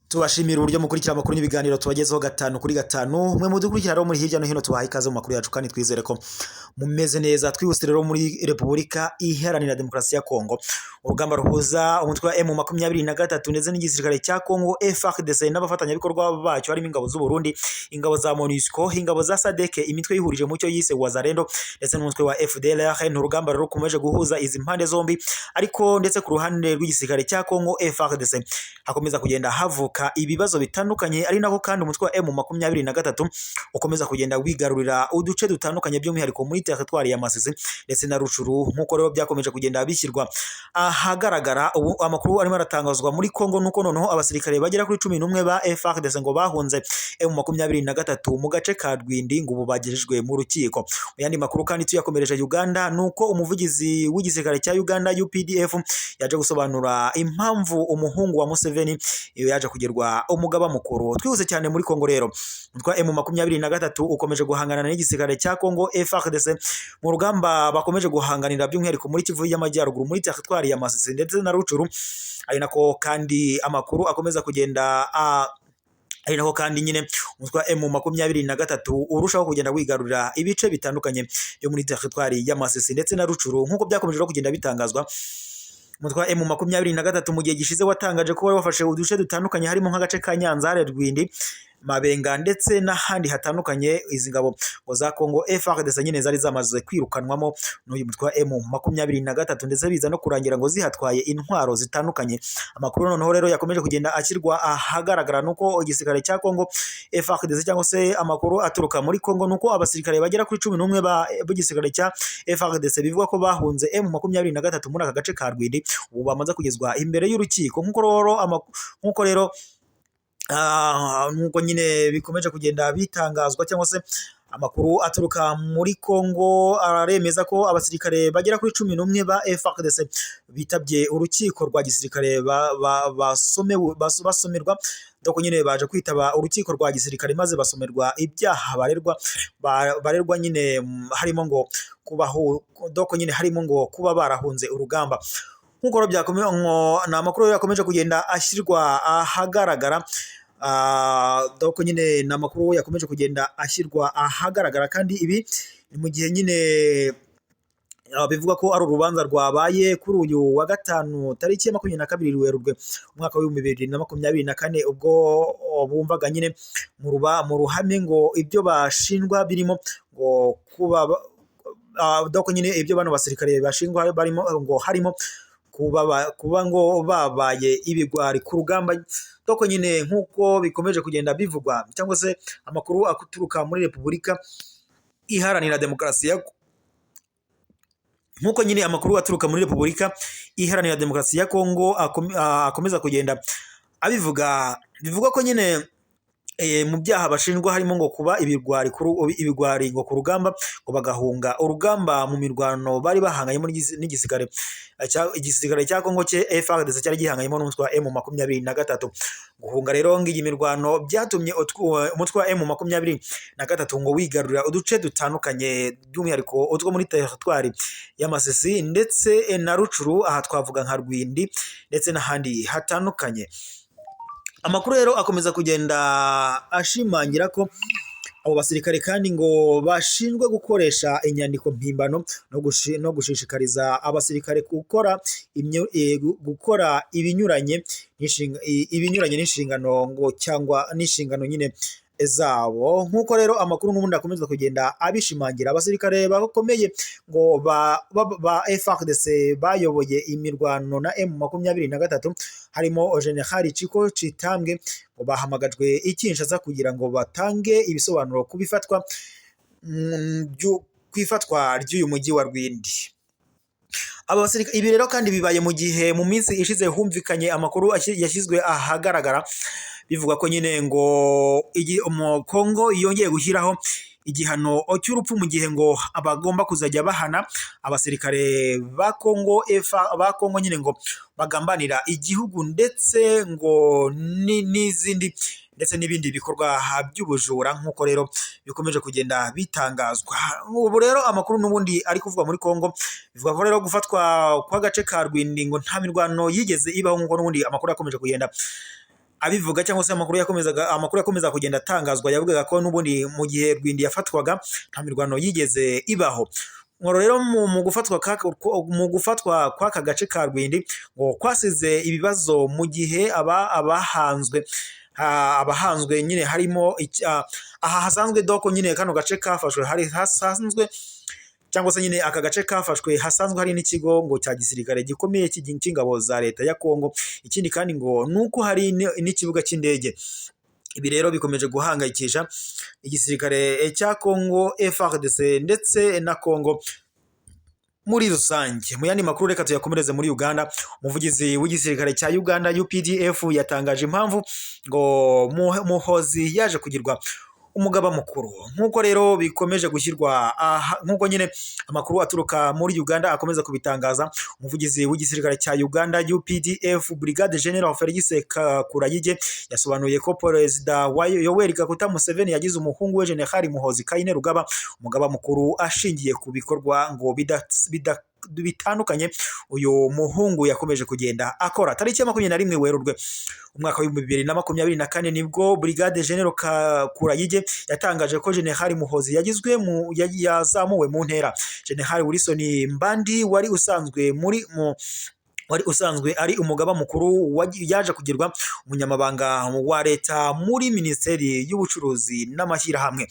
Tubashimira uburyo mukurikira amakuru n'ibiganiro tubagezeho gatanu kuri gatanu. Mwe mudukurikira rero muri hirya no hino tubaha ikaze mu makuru yacu kandi twizere ko mumeze neza. Twihuse rero muri Repubulika Iharanira Demokarasi ya Congo. Urugamba ruhuza umutwe wa M23 ndetse n'igisirikare cya Congo FARDC n'abafatanyabikorwa bacyo harimo ingabo z'u Burundi, ingabo za MONUSCO, ingabo za SADC, imitwe yihurije mu cyo yise Wazalendo ndetse n'umutwe wa FDLR. Urugamba rero rukomeje guhuza izi mpande zombi, ariko ndetse ku ruhande rw'igisirikare cya Congo FARDC hakomeza kugenda havuka ibibazo bitandukanye, ari nako kandi umutwe wa M23 ukomeza kugenda wigarurira uduce dutandukanye by'umwihariko muri territoire ya Masisi ndetse na Ruchuru. Nkuko rero byakomeje kugenda bishyirwa ahagaragara, ubu amakuru arimo aratangazwa muri Congo nuko noneho abasirikare bagera kuri 11 ba FARDC ngo bahunze M23 mu gace ka Rwindi ngo bagejejwe mu Rukiko. Yandi makuru kandi tuyakomereje Uganda nuko umuvugizi w'igisirikare cya Uganda UPDF yaje gusobanura impamvu umuhungu wa Museveni yaje kugerwa umugaba mukuru. Twihuse cyane muri Congo rero, umutwe wa M23 ukomeje guhangana n'igisirikare cya Congo FARDC mu rugamba bakomeje guhanganira by'umwihariko muri Kivu y'Amajyaruguru muri territoire ya Masisi ndetse na Ruchuru. Ari nako kandi amakuru akomeza kugenda ari nako kandi nyine umutwe wa M23 urushaho kugenda wigarurira ibice bitandukanye byo muri territoire ya Masisi ndetse na Ruchuru nkuko byakomeje kugenda bitangazwa. Umutwe wa M23 mu gihe gishize watangaje ko wari wafashe uduce dutandukanye harimo nk'agace ka Nyanzare, Rwindi, Mabenga ndetse n'ahandi hatandukanye. Izi ngabo ngo za Congo FARDC nyine zari zamaze kwirukanwamo n'uyu mutwe wa M23 ndetse biza no kurangira ngo zihatwaye intwaro zitandukanye. Amakuru noneho rero yakomeje kugenda ashyirwa ahagaragara nuko igisirikare cya Congo FARDC cyangwa se amakuru aturuka muri Congo nuko abasirikare bagera kuri 11 b'igisirikare cya FARDC bivuga ko bahunze M23 muri aka gace ka Rwindi ubu bamaze kugezwa imbere y'urukiko. Nkuko rero nuko nyine bikomeje kugenda bitangazwa cyangwa se amakuru aturuka muri Congo aremeza ko abasirikare bagera kuri 11 ba FARDC bitabye urukiko rwa gisirikare basomerwa doko nyine baje kwitaba urukiko rwa gisirikare maze basomerwa ibyaha barerwa nyine harimo ngo kubaho doko nyine harimo ngo kuba barahunze urugamba. Nkuko byakomeye na amakuru yakomeje kugenda ashyirwa ahagaragara. Doko nyine na makuru yakomeje kugenda ashyirwa ahagaragara kandi ibi ni mu gihe nyine bivuga ko ari urubanza rwabaye kuri uyu wa gatanu tariki ya 22 Werurwe umwaka wa 2024 ubwo bumvaga nyine mu ruhame ngo ibyo bashinjwa birimo ngo kuba doko nyine ibyo bano basirikare bashinjwa barimo ngo harimo kuba ngo babaye ibigwari ku rugamba. Doko nyine nkuko bikomeje kugenda bivugwa cyangwa se amakuru aturuka muri Repubulika Iharanira Demokarasi ya nkuko nyine amakuru aturuka muri Repubulika Iharanira Demokarasi ya Congo akomeza kugenda abivuga ko nyine mu byaha bashinjwa harimo ngo kuba ibigwari ngo ku rugamba ngo bagahunga urugamba mu mirwano bari bahanganyemo n'igisirikare cya Congo cye FARDC cyari gihanganyemo n'umutwe wa M23. Guhunga rero ngiyi mirwano byatumye umutwe wa M23 ngo wigarurira uduce dutandukanye by'umwihariko utwo muri territoire ya Masisi ndetse na Ruchuru, aha twavuga nka Rwindi ndetse n'ahandi hatandukanye. Amakuru rero akomeza kugenda ashimangira ko abo basirikare kandi ngo bashinzwe gukoresha inyandiko mpimbano no gushishikariza abasirikare gukora ibinyuranye n'inshingano ngo cyangwa n'inshingano nyine zabo. Nkuko rero amakuru n'ubundi akomeza kugenda abishimangira, abasirikare bakomeye ngo ba FARDC bayoboye imirwano na M23 harimo Generali Chiko Chitambwe ngo bahamagajwe ikinshasa kugira ngo batange ibisobanuro kubifatwa kwifatwa ry'uyu mujyi wa Rwindi. Ibi rero kandi bibaye mu gihe mu minsi ishize humvikanye amakuru yashyizwe ahagaragara bivuga ko nyine ngo Congo yongeye gushyiraho igihano cy'urupfu mu gihe ngo abagomba kuzajya bahana abasirikare ba Congo nyine ngo bagambanira igihugu ndetse ngo n'izindi ndetse n'ibindi bikorwa by'ubujura. Nkuko rero bikomeje kugenda bitangazwa. Ubu rero amakuru n'ubundi ari kuvuga muri Congo bivuga ko rero gufatwa kwa gace ka Rwindi ngo nta mirwano yigeze ibaho, nkuko n'ubundi amakuru yakomeje kugenda abivuga cyangwa se amakuru yakomeza kugenda atangazwa yavugaga ko n'ubundi mu gihe Rwindi yafatwaga nta mirwano yigeze ibaho. Ngoro rero mu gufatwa kw'aka gace ka Rwindi ngo kwasize ibibazo mu gihe abahanzwe nyine harimo aha hasanzwe doko nyine kano gace kafashwe hari hasanzwe cyangwa se nyine aka gace kafashwe hasanzwe hari n'ikigo ngo cya gisirikare gikomeye cy'ingabo za leta ya Congo. Ikindi kandi ngo nuko hari n'ikibuga cy'indege. Ibi rero bikomeje guhangayikisha igisirikare cya Congo FARDC ndetse na Congo muri rusange. Mu yandi makuru reka tuyakomereze muri Uganda. Umuvugizi w'igisirikare cya Uganda UPDF yatangaje impamvu ngo Muhozi yaje kugirwa umugaba mukuru. Nkuko rero bikomeje gushyirwa nkuko nyine amakuru aturuka muri Uganda akomeza kubitangaza, umuvugizi w'igisirikare cya Uganda UPDF Brigade General Felix Kurayige yasobanuye ko Perezida wa Yoweri Kaguta Museveni yagize umuhungu we General Muhozi Kainerugaba umugaba mukuru ashingiye ku bikorwa ngo bitandukanye uyu muhungu yakomeje kugenda akora. Tariki ya 21 Werurwe umwaka wa 2024 nibwo Brigade General Kurayige yatangaje ko General Muhozi yazamuwe mu ntera. General Wilson Mbandi wari usanzwe ari umugaba mukuru yaje kugirwa umunyamabanga wa leta muri Minisiteri y'Ubucuruzi n'Amashyirahamwe.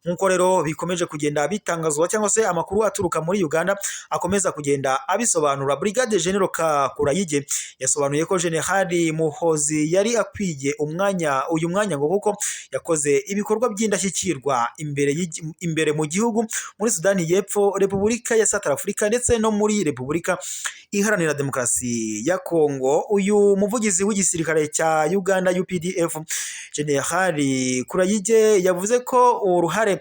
Nkuko rero bikomeje kugenda bitangazwa cyangwa se amakuru aturuka muri Uganda akomeza kugenda abisobanura, Brigade General Kurayige yasobanuye ko General Muhozi yari akwiye uyu mwanya ngo kuko yakoze ibikorwa by'indashyikirwa imbere mu gihugu, muri Sudani y'Epfo, Repubulika ya South Africa ndetse no muri Repubulika Iharanira Demokarasi ya Congo. Uyu muvugizi w'igisirikare cya Uganda UPDF General Kurayige yavuze ko uruhare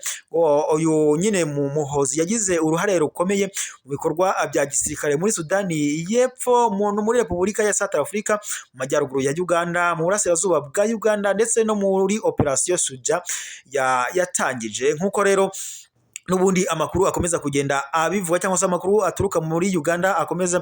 uyu nyine Muhozi yagize uruhare rukomeye mu bikorwa bya gisirikare muri Sudani y'Epfo, muri Repubulika ya South Africa, mu majyaruguru ya Uganda, mu burasirazuba bwa Uganda ndetse no muri Operation Suja yatangije. Nkuko rero n'ubundi amakuru akomeza kugenda abivuga cyangwa se amakuru aturuka muri Uganda akomeje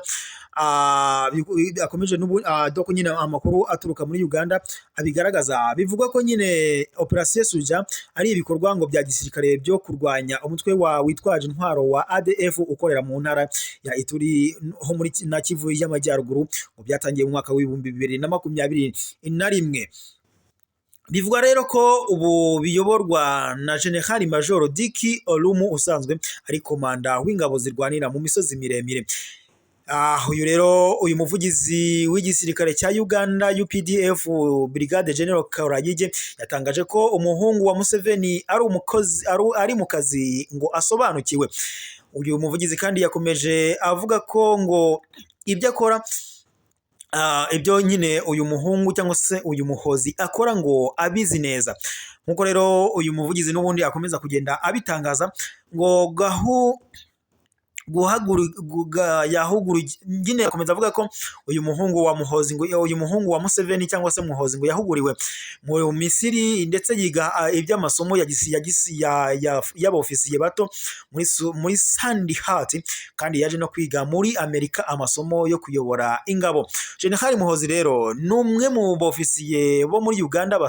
doko nyine amakuru aturuka muri Uganda abigaragaza, bivuga ko nyine Operation Suja ari ibikorwa ngo bya gisirikare byo kurwanya umutwe witwaje intwaro wa ADF ukorera mu ntara ya Ituri ho muri na Kivu y'Amajyaruguru ngo byatangiye mu mwaka wa 2021. Bivugwa rero ko ubu biyoborwa na General Major Diki Olumu usanzwe ari komanda w'ingabo zirwanira mu misozi miremire. Uyu muvugizi w'igisirikare cya Uganda UPDF Brigade General Kurayige yatangaje ko umuhungu wa Museveni ari mu kazi ngo asobanukiwe. Uyu muvugizi kandi yakomeje avuga ko ngo ibyo akora ibyo nyine uyu muhungu cyangwa se uyu Muhozi akora ngo abizi neza. Nkuko rero uyu muvugizi n'ubundi akomeza kugenda abitangaza ngo nyine akomeza avuga ko uyu muhungu wa Muhozi ngo uyu muhungu wa Museveni cyangwa se Muhozi ngo yahuguriwe mu Misiri ndetse yiga iby'amasomo y'abofisiye bato muri Sandy Heart, kandi yaje no kwiga muri Amerika amasomo yo kuyobora ingabo. General Muhozi rero n'umwe mu bofisiye bo muri Uganda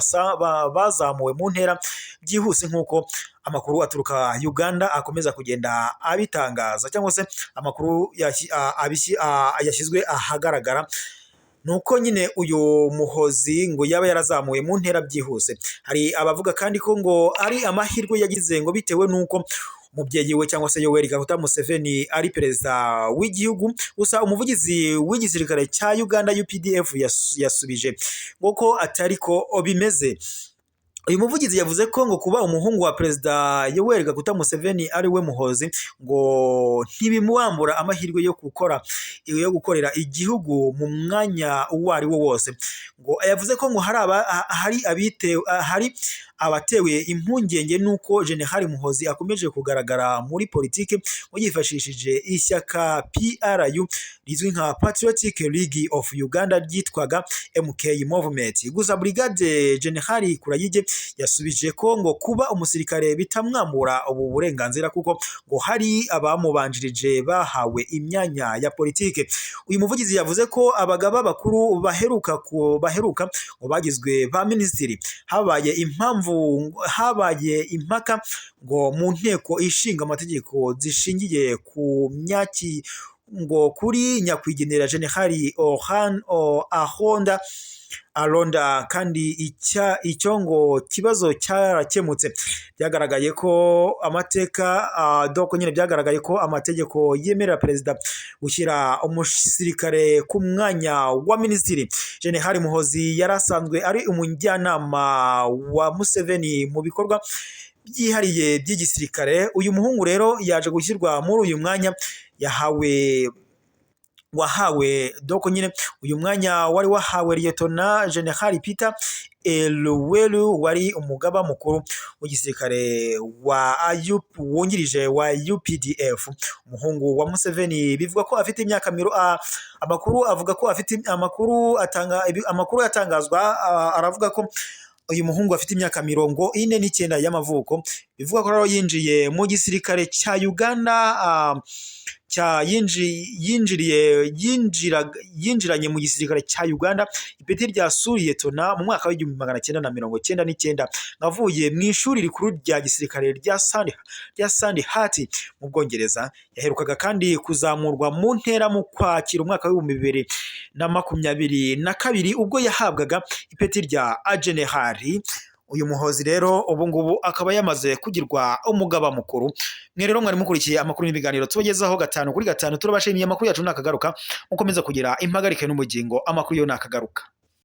bazamuwe mu ntera byihuse nkuko amakuru aturuka Uganda akomeza kugenda abitangaza cyangwa se amakuru yashyizwe ahagaragara. Nuko nyine uyu Muhozi ngo yaba yarazamuwe mu ntera byihuse. Hari abavuga kandi ko ngo ari amahirwe yagize ngo bitewe nuko umubyeyi we cyangwa se Yoweri Kaguta Museveni ari perezida w'igihugu. Gusa umuvugizi w'igisirikare cya Uganda UPDF yasubije ngo ko atari ko bimeze. Uyu muvugizi yavuze ko ngo kuba umuhungu wa perezida Yoweri Kaguta Museveni ari we Muhozi ngo ntibimuwambura amahirwe yo gukorera igihugu mu mwanya uwo ari wo wose. Ngo yavuze ko ngo hari abatewe impungenge nuko General Muhozi akomeje kugaragara muri politike ngo yifashishije ishyaka PRU rizwi nka Patriotic League of Uganda ryitwaga MK Movement. Gusa Brigade General Kurayige yasubije ko ngo kuba umusirikare bitamwambura ubu burenganzira kuko ngo hari abamubanjirije bahawe imyanya ya politike. Uyu muvugizi yavuze ko abagaba bakuru baheruka ngo bagizwe ba minisitiri, habaye impaka ngo mu nteko ishinga amategeko zishingiye ku myaki ngo kuri nyakwigendera General Alonda kandi icyo ngo kibazo cyarakemutse. Byagaragaye ko byaragaragaye ko amategeko yemerera perezida gushyira umusirikare ku mwanya wa minisitiri. General Muhozi yarasanzwe ari umujyanama wa Museveni mu bikorwa byihariye by'igisirikare. Uyu muhungu rero yaje gushyirwa muri uyu mwanya uyu mwanya wari wahawe Liyetona General Peter Eluwelu wari umugaba mukuru w'igisirikare wungirije wa UPDF. Umuhungu wa Museveni bivuga ko afite imyaka amakuru yatangazwa aravuga ko uyu muhungu afite imyaka 49 y'amavuko. Bivuga ko rero yinjiye mu gisirikare cya Uganda yinjiranye mu gisirikare cya Uganda ipeti rya Liyetona mu mwaka w'1999 avuye mu ishuri rikuru rya gisirikare rya Sandhurst mu Bwongereza. Yaherukaga kandi kuzamurwa mu ntera mu Kwakira umwaka w'2022 ubwo yahabwaga ipeti rya Aba-Generali. Uyu Muhozi rero ubu ngubu akaba yamaze kugirwa umugaba mukuru. Mwe rero mwari mukurikiye amakuru n'ibiganiro tubagezaho 5 kuri 5. Turabashimiye, amakuru yacu nakagaruka mukomeza kugira impagarike n'umugingo, amakuru yo nakagaruka.